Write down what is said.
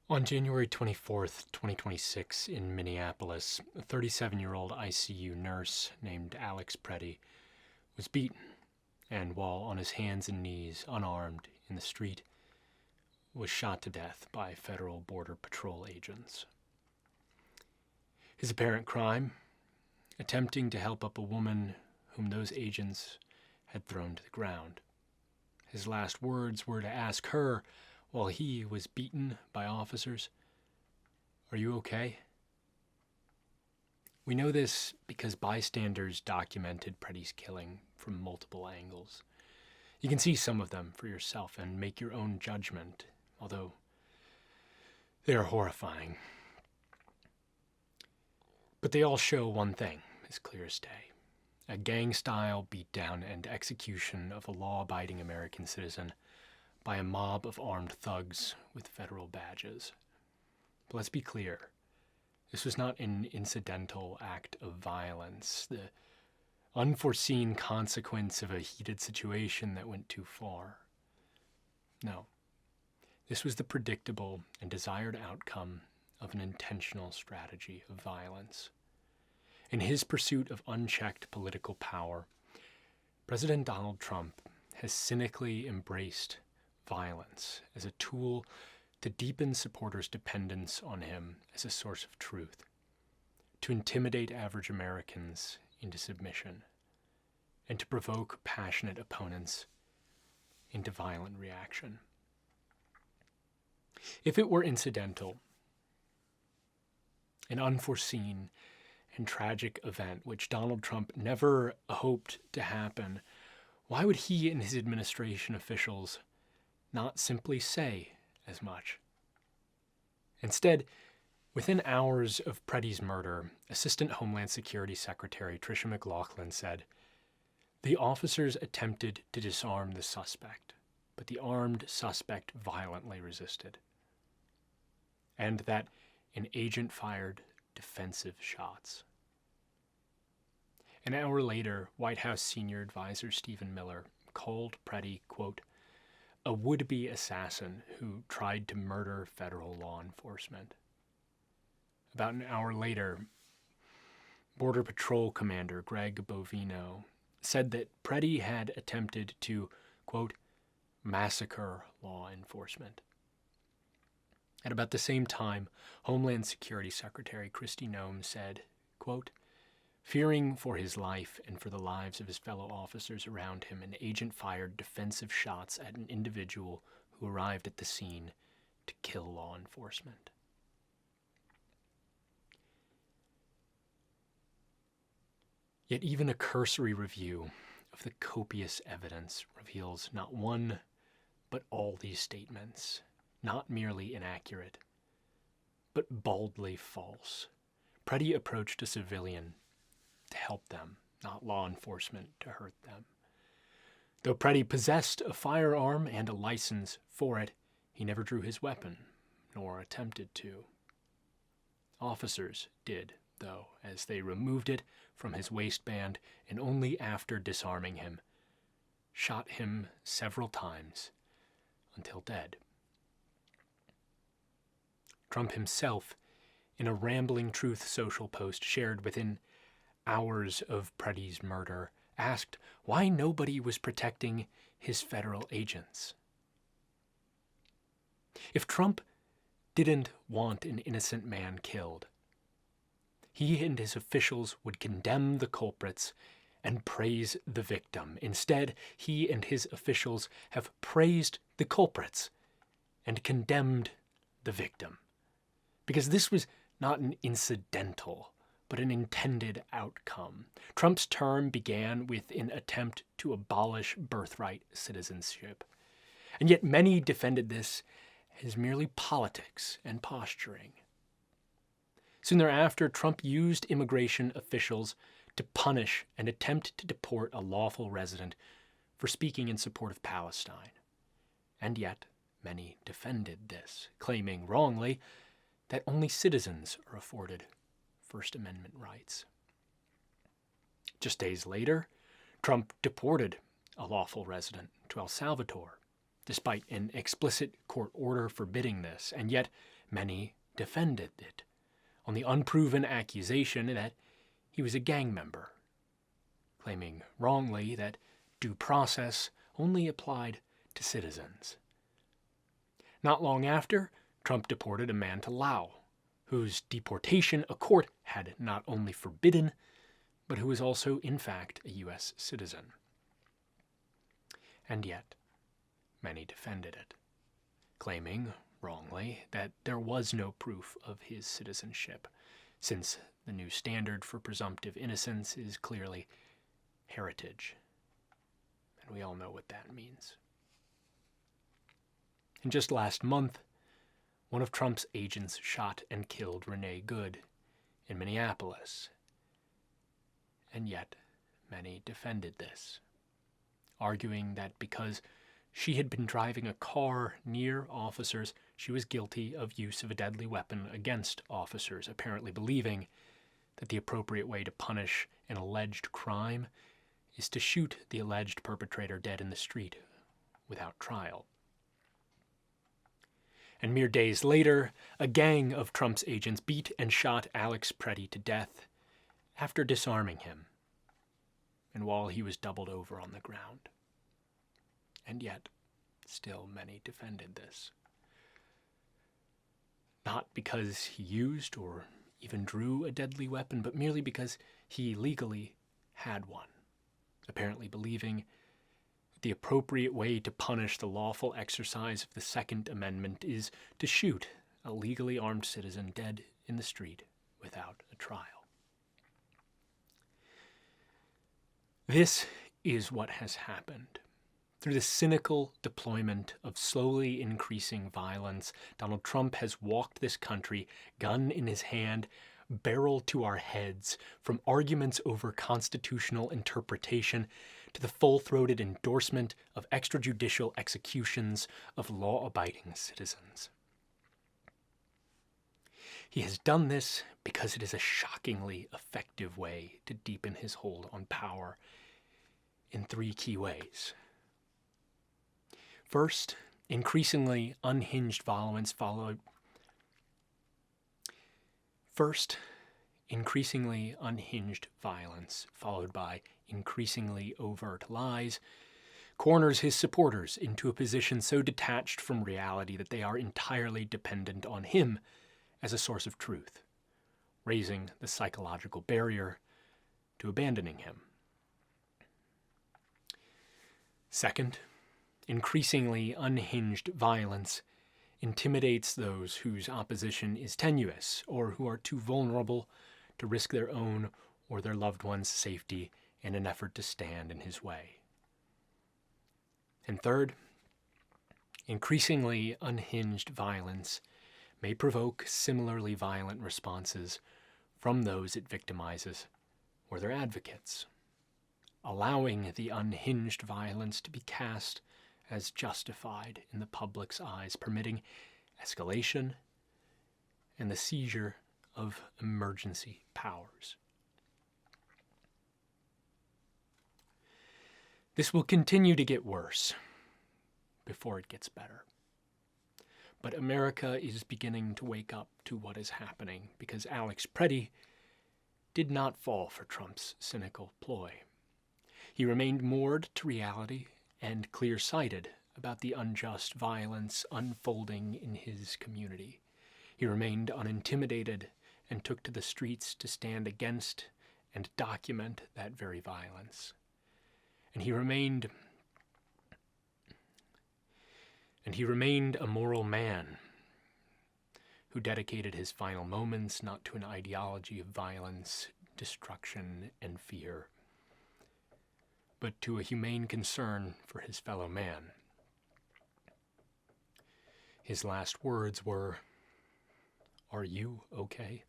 On January 24th, 2026, in Minneapolis, a 37-year-old ICU nurse named Alex Pretti was beaten and, while on his hands and knees, unarmed, in the street, was shot to death by federal Border Patrol agents. His apparent crime? Attempting to help up a woman whom those agents had thrown to the ground. His last words were to ask her, while he was beaten by officers, "Are you okay?" We know this because bystanders documented Pretti's killing from multiple angles. You can see some of them for yourself and make your own judgment, although they are horrifying. But they all show one thing, as clear as day: a gang-style beatdown and execution of a law-abiding American citizen by a mob of armed thugs with federal badges. But let's be clear, this was not an incidental act of violence, the unforeseen consequence of a heated situation that went too far. No, this was the predictable and desired outcome of an intentional strategy of violence. In his pursuit of unchecked political power, President Donald Trump has cynically embraced violence as a tool to deepen supporters' dependence on him as a source of truth, to intimidate average Americans into submission, and to provoke passionate opponents into violent reaction. If it were incidental, an unforeseen and tragic event which Donald Trump never hoped to happen, why would he and his administration officials not simply say as much? Instead, within hours of Pretti's murder, Assistant Homeland Security Secretary Tricia McLaughlin said, "The officers attempted to disarm the suspect, but the armed suspect violently resisted," and that an agent fired defensive shots. An hour later, White House senior advisor Stephen Miller called Pretti, quote, "a would-be assassin who tried to murder federal law enforcement." About an hour later, Border Patrol Commander Greg Bovino said that Pretti had attempted to, quote, "massacre law enforcement." At about the same time, Homeland Security Secretary Kristi Noem said, quote, "Fearing for his life and for the lives of his fellow officers around him, an agent fired defensive shots at an individual who arrived at the scene to kill law enforcement." Yet even a cursory review of the copious evidence reveals not one, but all these statements, not merely inaccurate, but baldly false. Pretti approached a civilian to help them, not law enforcement to hurt them. Though Pretti possessed a firearm and a license for it, he never drew his weapon, nor attempted to. Officers did, though, as they removed it from his waistband and only after disarming him, shot him several times until dead. Trump himself, in a rambling Truth Social post shared within hours of Pretti's murder, asked why nobody was protecting his federal agents. If Trump didn't want an innocent man killed, he and his officials would condemn the culprits and praise the victim. Instead, he and his officials have praised the culprits and condemned the victim. Because this was not an incidental, but an intended outcome. Trump's term began with an attempt to abolish birthright citizenship. And yet many defended this as merely politics and posturing. Soon thereafter, Trump used immigration officials to punish and attempt to deport a lawful resident for speaking in support of Palestine. And yet many defended this, claiming wrongly that only citizens are afforded First Amendment rights. Just days later, Trump deported a lawful resident to El Salvador, despite an explicit court order forbidding this, and yet many defended it on the unproven accusation that he was a gang member, claiming wrongly that due process only applied to citizens. Not long after, Trump deported a man to Laos, whose deportation a court had not only forbidden, but who was also, in fact, a U.S. citizen. And yet, many defended it, claiming, wrongly, that there was no proof of his citizenship, since the new standard for presumptive innocence is clearly heritage. And we all know what that means. And just last month, one of Trump's agents shot and killed Renee Good in Minneapolis. And yet, many defended this, arguing that because she had been driving a car near officers, she was guilty of use of a deadly weapon against officers, apparently believing that the appropriate way to punish an alleged crime is to shoot the alleged perpetrator dead in the street without trial. And mere days later, a gang of Trump's agents beat and shot Alex Pretti to death after disarming him, and while he was doubled over on the ground. And yet, still many defended this. Not because he used or even drew a deadly weapon, but merely because he legally had one, apparently believing that the appropriate way to punish the lawful exercise of the Second Amendment is to shoot a legally armed citizen dead in the street without a trial. This is what has happened. Through the cynical deployment of slowly increasing violence, Donald Trump has walked this country, gun in his hand, barrel to our heads, from arguments over constitutional interpretation to the full-throated endorsement of extrajudicial executions of law-abiding citizens. He has done this because it is a shockingly effective way to deepen his hold on power in three key ways. First, increasingly unhinged violence followed by increasingly overt lies corners his supporters into a position so detached from reality that they are entirely dependent on him as a source of truth, raising the psychological barrier to abandoning him. Second, increasingly unhinged violence intimidates those whose opposition is tenuous or who are too vulnerable to risk their own or their loved one's safety in an effort to stand in his way. And third, increasingly unhinged violence may provoke similarly violent responses from those it victimizes or their advocates, allowing the unhinged violence to be cast as justified in the public's eyes, permitting escalation and the seizure of emergency powers. This will continue to get worse before it gets better. But America is beginning to wake up to what is happening because Alex Pretti did not fall for Trump's cynical ploy. He remained moored to reality and clear-sighted about the unjust violence unfolding in his community. He remained unintimidated and took to the streets to stand against and document that very violence. And he remained a moral man who dedicated his final moments not to an ideology of violence, destruction, and fear, but to a humane concern for his fellow man. His last words were, "Are you okay?"